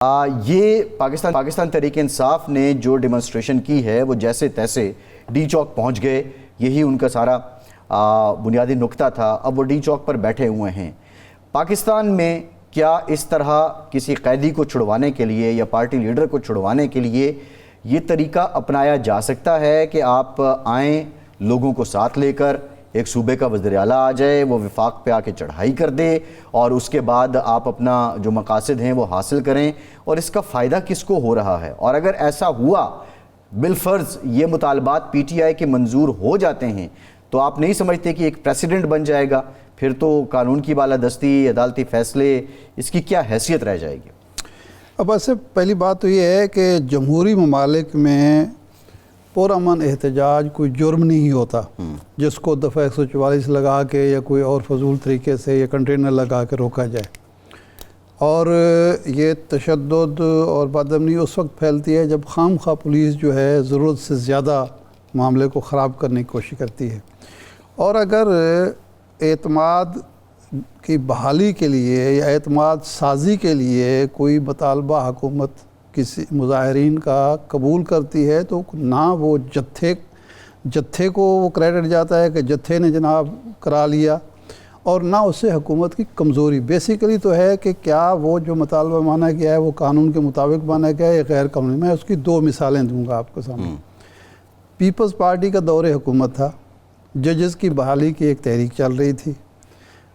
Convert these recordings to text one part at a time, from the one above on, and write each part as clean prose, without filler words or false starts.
یہ پاکستان تحریک انصاف نے جو ڈیمانسٹریشن کی ہے وہ جیسے تیسے ڈی چوک پہنچ گئے، یہی ان کا سارا بنیادی نقطہ تھا۔ اب وہ ڈی چوک پر بیٹھے ہوئے ہیں۔ پاکستان میں کیا اس طرح کسی قیدی کو چھڑوانے کے لیے یا پارٹی لیڈر کو چھڑوانے کے لیے یہ طریقہ اپنایا جا سکتا ہے کہ آپ آئیں لوگوں کو ساتھ لے کر، ایک صوبے کا وزیر اعلیٰ آ جائے، وہ وفاق پہ آ کے چڑھائی کر دے اور اس کے بعد آپ اپنا جو مقاصد ہیں وہ حاصل کریں، اور اس کا فائدہ کس کو ہو رہا ہے؟ اور اگر ایسا ہوا، بالفرض یہ مطالبات پی ٹی آئی کے منظور ہو جاتے ہیں، تو آپ نہیں سمجھتے کہ ایک پریسیڈنٹ بن جائے گا؟ پھر تو قانون کی بالادستی، عدالتی فیصلے، اس کی کیا حیثیت رہ جائے گی؟ اب ایسے پہلی بات تو یہ ہے کہ جمہوری ممالک میں پرامن احتجاج کوئی جرم نہیں ہوتا جس کو دفعہ 144 لگا کے یا کوئی اور فضول طریقے سے یا کنٹینر لگا کے روکا جائے۔ اور یہ تشدد اور بدامنی اس وقت پھیلتی ہے جب خام خواہ پولیس جو ہے ضرورت سے زیادہ معاملے کو خراب کرنے کی کوشش کرتی ہے۔ اور اگر اعتماد کی بحالی کے لیے یا اعتماد سازی کے لیے کوئی مطالبہ حکومت کسی مظاہرین کا قبول کرتی ہے تو نہ وہ جتھے کو وہ کریڈٹ جاتا ہے کہ جتھے نے جناب کرا لیا، اور نہ اس سے حکومت کی کمزوری بیسیکلی تو ہے کہ کیا وہ جو مطالبہ مانا گیا ہے وہ قانون کے مطابق مانا گیا ہے یا غیر قانونی۔ میں اس کی دو مثالیں دوں گا آپ کے سامنے۔ پیپلز پارٹی کا دور حکومت تھا، ججز کی بحالی کی ایک تحریک چل رہی تھی۔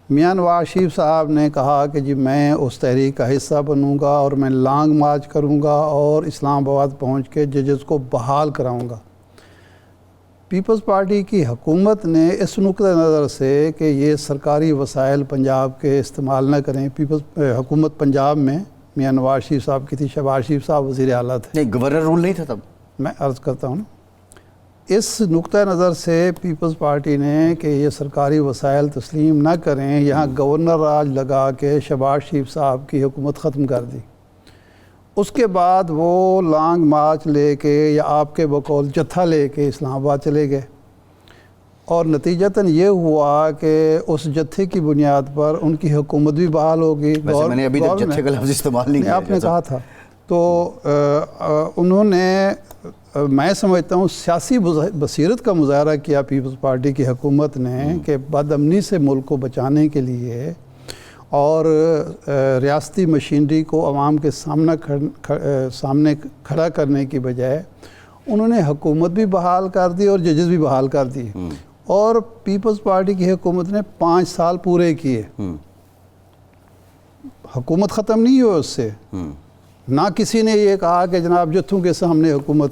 میاں نواز شریف صاحب نے کہا کہ جی میں اس تحریک کا حصہ بنوں گا اور میں لانگ مارچ کروں گا اور اسلام آباد پہنچ کے ججز کو بحال کراؤں گا۔ پیپلز پارٹی کی حکومت نے اس نقطۂ نظر سے کہ یہ سرکاری وسائل پنجاب کے استعمال نہ کریں، حکومت پنجاب میں میاں نواز شریف صاحب کی تھی، شہباز شریف صاحب وزیر اعلیٰ تھے۔ نہیں، گورنر رول نہیں تھا تب؟ میں عرض کرتا ہوں، اس نقطۂ نظر سے پیپلز پارٹی نے کہ یہ سرکاری وسائل تسلیم نہ کریں، یہاں گورنر راج لگا کے شہباز شریف صاحب کی حکومت ختم کر دی۔ اس کے بعد وہ لانگ مارچ لے کے یا آپ کے بقول جتھا لے کے اسلام آباد چلے گئے، اور نتیجتاً یہ ہوا کہ اس جتھے کی بنیاد پر ان کی حکومت بھی بحال ہوگی۔ ویسے میں نے ابھی تک جتھے کا لفظ استعمال نہیں کیا، آپ نے کہا تھا۔ تو انہوں نے، میں سمجھتا ہوں، سیاسی بصیرت کا مظاہرہ کیا پیپلز پارٹی کی حکومت نے کہ بدامنی سے ملک کو بچانے کے لیے اور ریاستی مشینری کو عوام کے سامنے کھڑا کرنے کی بجائے انہوں نے حکومت بھی بحال کر دی اور ججز بھی بحال کر دی، اور پیپلز پارٹی کی حکومت نے 5 سال پورے کیے۔ حکومت ختم نہیں ہوئی اس سے، نہ کسی نے یہ کہا کہ جناب جتھوں کے سامنے حکومت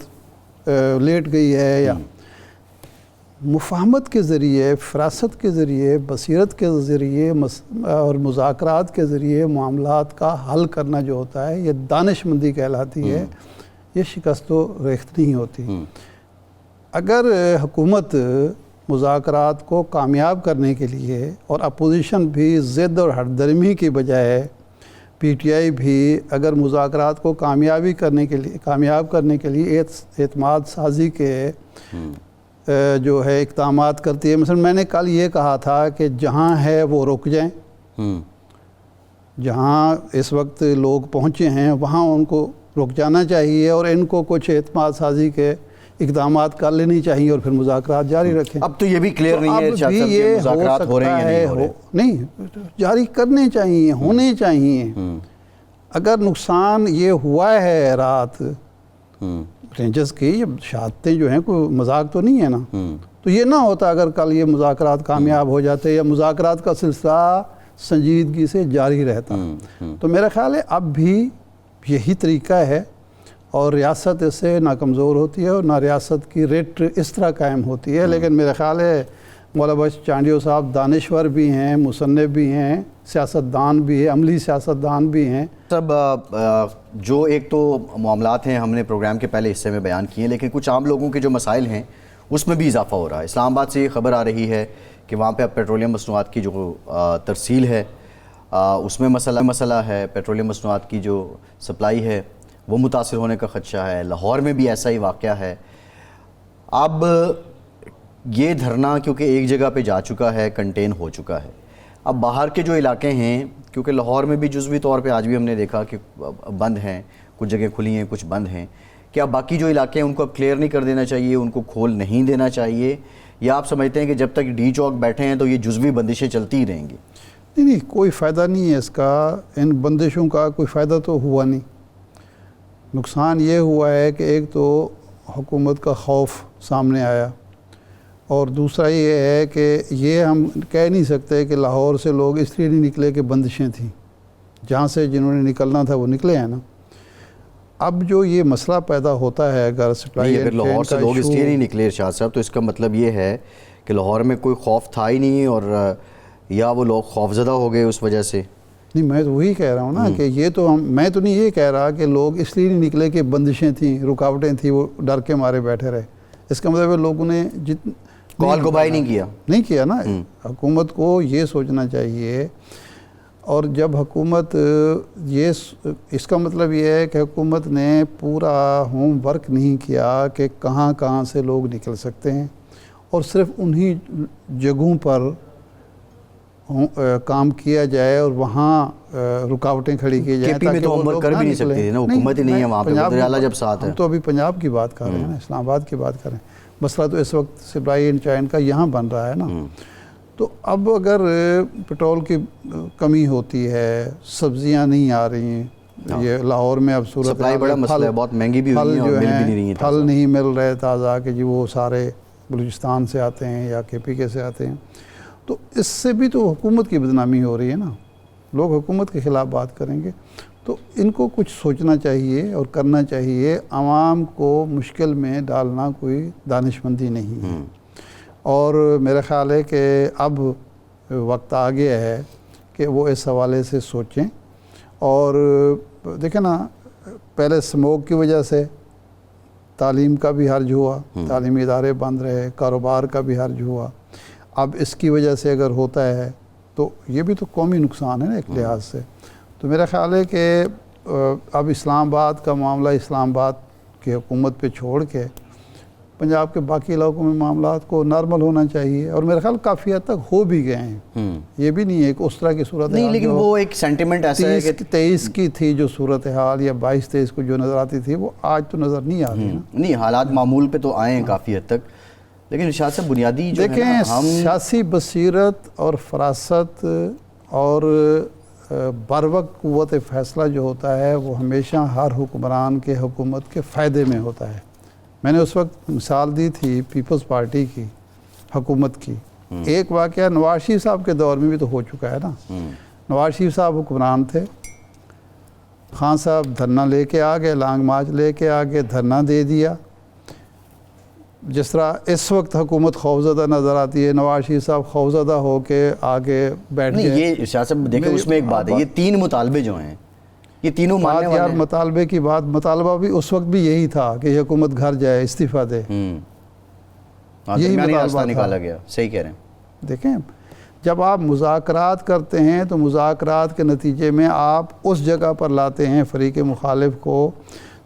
لیٹ گئی ہے، یا مفاہمت کے ذریعے، فراست کے ذریعے، بصیرت کے ذریعے اور مذاکرات کے ذریعے معاملات کا حل کرنا جو ہوتا ہے یہ دانش مندی کہلاتی ہے، یہ شکست و ریخت نہیں ہوتی۔ اگر حکومت مذاکرات کو کامیاب کرنے کے لیے اور اپوزیشن بھی ضد اور ہٹ درمی کی بجائے پی ٹی آئی بھی اگر مذاکرات کو کامیاب کرنے کے لیے اعتماد سازی کے جو ہے اقدامات کرتی ہے، مثلا میں نے کل یہ کہا تھا کہ جہاں ہے وہ رک جائیں، جہاں اس وقت لوگ پہنچے ہیں وہاں ان کو رک جانا چاہیے اور ان کو کچھ اعتماد سازی کے اقدامات کر لینی چاہیے اور پھر مذاکرات جاری رکھیں۔ اب تو یہ بھی کلیئر نہیں ہے کہ مذاکرات ہو رہے ہیں یا نہیں، جاری کرنے چاہیے، ہونے چاہیے۔ اگر نقصان یہ ہوا ہے رات رینجرز کی، شہادتیں جو ہیں کوئی مذاق تو نہیں ہے نا، تو یہ نہ ہوتا اگر کل یہ مذاکرات کامیاب ہو جاتے یا مذاکرات کا سلسلہ سنجیدگی سے جاری رہتا۔ تو میرا خیال ہے اب بھی یہی طریقہ ہے، اور ریاست اس سے نہ کمزور ہوتی ہے اور نہ ریاست کی ریٹ اس طرح قائم ہوتی ہے۔ لیکن میرا خیال ہے مولانا بخش چانڈیو صاحب دانشور بھی ہیں، مصنف بھی ہیں، سیاستدان بھی ہیں، عملی سیاستدان بھی ہیں۔ سب جو ایک تو معاملات ہیں ہم نے پروگرام کے پہلے حصے میں بیان کیے، لیکن کچھ عام لوگوں کے جو مسائل ہیں اس میں بھی اضافہ ہو رہا ہے۔ اسلام آباد سے یہ خبر آ رہی ہے کہ وہاں پہ اب پیٹرولیم مصنوعات کی جو ترسیل ہے اس میں مسئلہ ہے، پیٹرولیم مصنوعات کی جو سپلائی ہے وہ متاثر ہونے کا خدشہ ہے۔ لاہور میں بھی ایسا ہی واقعہ ہے۔ اب یہ دھرنا کیونکہ ایک جگہ پہ جا چکا ہے، کنٹین ہو چکا ہے، اب باہر کے جو علاقے ہیں، کیونکہ لاہور میں بھی جزوی طور پہ آج بھی ہم نے دیکھا کہ بند ہیں، کچھ جگہ کھلی ہیں کچھ بند ہیں، کیا باقی جو علاقے ہیں ان کو اب کلیئر نہیں کر دینا چاہیے، ان کو کھول نہیں دینا چاہیے، یا آپ سمجھتے ہیں کہ جب تک ڈی چوک بیٹھے ہیں تو یہ جزوی بندشیں چلتی ہی رہیں گی؟ نہیں، کوئی فائدہ نہیں ہے اس کا، ان بندشوں کا کوئی فائدہ تو ہوا نہیں. نقصان یہ ہوا ہے کہ ایک تو حکومت کا خوف سامنے آیا، اور دوسرا یہ ہے کہ یہ ہم کہہ نہیں سکتے کہ لاہور سے لوگ اس لیے نہیں نکلے کہ بندشیں تھیں، جہاں سے جنہوں نے نکلنا تھا وہ نکلے ہیں نا. اب جو یہ مسئلہ پیدا ہوتا ہے اگر سپلائی اگر لاہور سے لوگ اس لیے نہیں نکلے ارشاد صاحب، تو اس کا مطلب یہ ہے کہ لاہور میں کوئی خوف تھا ہی نہیں، اور یا وہ لوگ خوفزدہ ہو گئے اس وجہ سے؟ نہیں، میں تو وہی کہہ رہا ہوں نا کہ یہ تو میں تو نہیں یہ کہہ رہا کہ لوگ اس لیے نہیں نکلے کہ بندشیں تھیں، رکاوٹیں تھیں، وہ ڈر کے مارے بیٹھے رہے. اس کا مطلب ہے لوگوں نے کال کو بائی نہیں کیا نا. حکومت کو یہ سوچنا چاہیے، اور جب حکومت اس کا مطلب یہ ہے کہ حکومت نے پورا ہوم ورک نہیں کیا کہ کہاں کہاں سے لوگ نکل سکتے ہیں، اور صرف انہی جگہوں پر کام کیا جائے اور وہاں رکاوٹیں کھڑی کی جائیں. کے پی میں تو ہوم ورک کر بھی نہیں سکتے نا، حکومت ہی نہیں ہے وہاں پہ، وزیر اعلیٰ جب ساتھ ہے. ہم تو ابھی پنجاب کی بات کر رہے ہیں نا، اسلام آباد کی بات کر رہے ہیں. مسئلہ تو اس وقت سپلائی اینڈ چین کا یہاں بن رہا ہے نا. تو اب اگر پٹرول کی کمی ہوتی ہے، سبزیاں نہیں آ رہی ہیں، یہ لاہور میں اب صورت سپلائی بڑا مسئلہ ہے، بہت مہنگی بھی ہوئی ہیں اور مل بھی نہیں رہی ہیں، پھل نہیں مل رہے تازہ کہ جی وہ سارے بلوچستان سے آتے ہیں یا کے پی کے سے آتے ہیں. تو اس سے بھی تو حکومت کی بدنامی ہو رہی ہے نا، لوگ حکومت کے خلاف بات کریں گے. تو ان کو کچھ سوچنا چاہیے اور کرنا چاہیے. عوام کو مشکل میں ڈالنا کوئی دانش مندی نہیں ہے، اور میرا خیال ہے کہ اب وقت آ گیا ہے کہ وہ اس حوالے سے سوچیں. اور دیکھیں نا، پہلے سموگ کی وجہ سے تعلیم کا بھی حرج ہوا، تعلیمی ادارے بند رہے، کاروبار کا بھی حرج ہوا. اب اس کی وجہ سے اگر ہوتا ہے تو یہ بھی تو قومی نقصان ہے نا ایک لحاظ سے. تو میرا خیال ہے کہ اب اسلام آباد کا معاملہ اسلام آباد کی حکومت پہ چھوڑ کے پنجاب کے باقی علاقوں میں معاملات کو نارمل ہونا چاہیے، اور میرا خیال کافی حد تک ہو بھی گئے ہیں. یہ بھی نہیں ہے کہ اس طرح کی صورت نہیں، لیکن وہ ایک سینٹیمنٹ ایسا ہے کہ 23 کی تھی جو صورتحال، یا 22-23 کو جو نظر آتی تھی، وہ آج تو نظر نہیں آ رہی نا. نہیں، حالات معمول پہ تو آئے ہیں کافی حد تک، لیکن ارشاد صاحب بنیادی جو دیکھیں سیاسی بصیرت اور فراست اور بروقت قوت فیصلہ جو ہوتا ہے وہ ہمیشہ ہر حکمران کے حکومت کے فائدے میں ہوتا ہے. میں نے اس وقت مثال دی تھی پیپلز پارٹی کی حکومت کی. ایک واقعہ نواز شریف صاحب کے دور میں بھی تو ہو چکا ہے نا. نواز شریف صاحب حکمران تھے، خان صاحب دھرنا لے کے آ گئے، لانگ مارچ لے کے آ گئے، دھرنا دے دیا. جس طرح اس وقت حکومت خوفزدہ نظر آتی ہے، نواز شریف صاحب خوفزدہ ہو کے آگے بیٹھ گئے. یہ ارشاد صاحب دیکھیں اس میں ایک بات ہے، یہ 3 مطالبے جو ہیں یہ تینوں ماننے والے ہیں. مطالبے کی بات، مطالبہ بھی اس وقت بھی یہی تھا کہ یہ حکومت گھر جائے، استعفیٰ دے. یہی مطالبہ نکالا گیا. صحیح کہہ رہے ہیں. دیکھیں، جب آپ مذاکرات کرتے ہیں تو مذاکرات کے نتیجے میں آپ اس جگہ پر لاتے ہیں فریق مخالف کو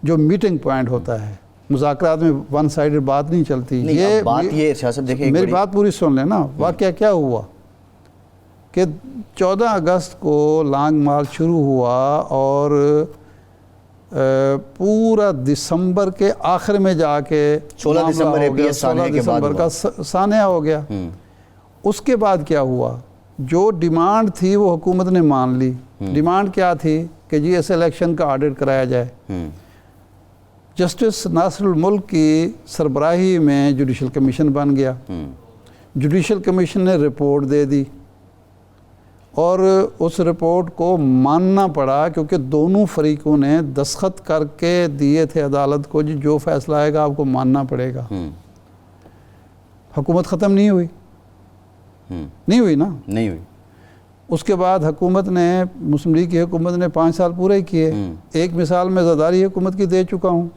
جو میٹنگ پوائنٹ ہوتا ہے. مذاکرات میں ون سائیڈڈ بات نہیں چلتی. یہ بات یہ ارشاد صاحب دیکھیں، میری بات پوری سن لیں نا. واقعہ کیا ہوا کہ 14 اگست کو لانگ مارچ شروع ہوا اور پورا دسمبر کے آخر میں جا کے 16 دسمبر کا سانحہ ہو گیا. اس کے بعد کیا ہوا؟ جو ڈیمانڈ تھی وہ حکومت نے مان لی. ڈیمانڈ کیا تھی کہ جی اس الیکشن کا آڈٹ کرایا جائے. جسٹس ناصر الملک کی سربراہی میں جوڈیشل کمیشن بن گیا. جوڈیشل کمیشن نے رپورٹ دے دی، اور اس رپورٹ کو ماننا پڑا کیونکہ دونوں فریقوں نے دستخط کر کے دیے تھے عدالت کو، جی جو فیصلہ آئے گا آپ کو ماننا پڑے گا. حکومت ختم نہیں ہوئی. نہیں ہوئی نا. نہیں ہوئی. اس کے بعد حکومت نے، مسلم لیگ کی حکومت نے 5 سال پورے کیے. ایک مثال میں زرداری حکومت کی دے چکا ہوں،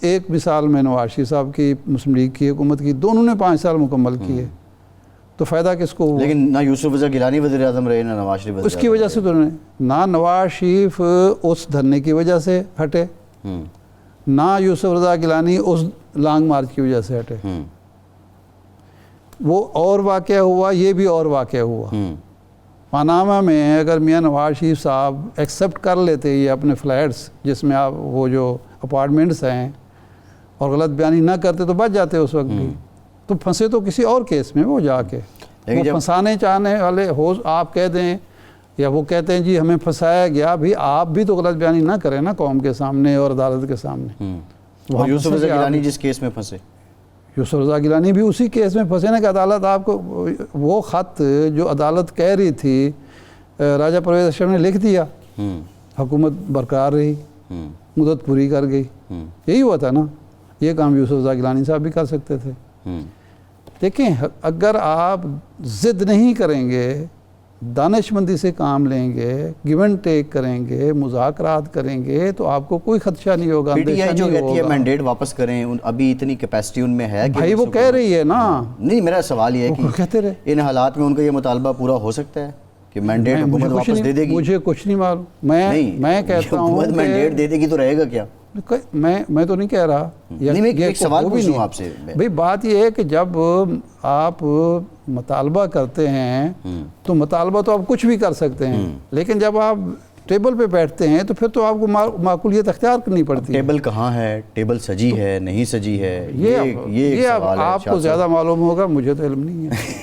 ایک مثال میں نواز شریف صاحب کی مسلم لیگ کی حکومت کی، دونوں نے 5 سال مکمل کیے. تو فائدہ کس کو ہوا؟ لیکن نہ یوسف رضا گیلانی وزیر اعظم رہے، نہ نواز شریف. اس کی وجہ سے تو نہ نواز شریف اس دھرنے کی وجہ سے ہٹے، نہ یوسف رضا گیلانی اس لانگ مارچ کی وجہ سے ہٹے. وہ اور واقعہ ہوا، یہ بھی اور واقعہ ہوا. پاناما میں اگر میاں نواز شریف صاحب ایکسیپٹ کر لیتے یہ اپنے فلیٹس جس میں آپ وہ جو اپارٹمنٹس ہیں اور غلط بیانی نہ کرتے تو بچ جاتے اس وقت بھی. تو پھنسے تو کسی اور کیس میں وہ جا کے وہ پھنسانے چاہنے والے ہو آپ کہہ دیں یا وہ کہتے ہیں جی ہمیں پھنسایا گیا. بھی آپ بھی تو غلط بیانی نہ کریں نا قوم کے سامنے اور عدالت کے سامنے. اور یوسف رضا گیلانی جس کیس میں پھنسے, یوسف رضا گیلانی بھی اسی کیس میں پھنسے نا کہ عدالت آپ کو وہ خط جو عدالت کہہ رہی تھی راجہ پرویز اشرف نے لکھ دیا, حکومت برقرار رہی, مدت پوری کر گئی. یہی ہوا تھا نا. یہ کام یوسف رضا گیلانی صاحب بھی کر سکتے تھے. دیکھیں اگر آپ ضد نہیں کریں گے, دانش مندی سے کام لیں گے, گیو اینڈ ٹیک کریں گے, مذاکرات کریں گے تو آپ کو کوئی خدشہ نہیں ہوگا, پی ٹی آئی جو اندیشہ کہتی ہے مینڈیٹ واپس کریں, ابھی اتنی کیپیسٹی ان میں ہے کہ بھائی وہ کہہ رہی ہے نا. نہیں, میرا سوال یہ ہے وہ کہتے رہے کہ ان حالات میں ان کا یہ مطالبہ پورا ہو سکتا ہے کہ مینڈیٹ حکومت واپس دے دے گی؟ مجھے کچھ نہیں معلوم. میں کہتا ہوں حکومت مینڈیٹ دے دے گی تو رہے گا کیا؟ میں تو نہیں کہہ رہا. ایک سوال پوچھ لوں آپ سے بھئی بات یہ ہے کہ جب آپ مطالبہ کرتے ہیں تو مطالبہ تو آپ کچھ بھی کر سکتے ہیں, لیکن جب آپ ٹیبل پہ بیٹھتے ہیں تو پھر تو آپ کو معقولیت اختیار کرنی پڑتی ہے. ٹیبل کہاں ہے, ٹیبل سجی ہے نہیں سجی ہے, یہ آپ کو زیادہ معلوم ہوگا, مجھے تو علم نہیں ہے.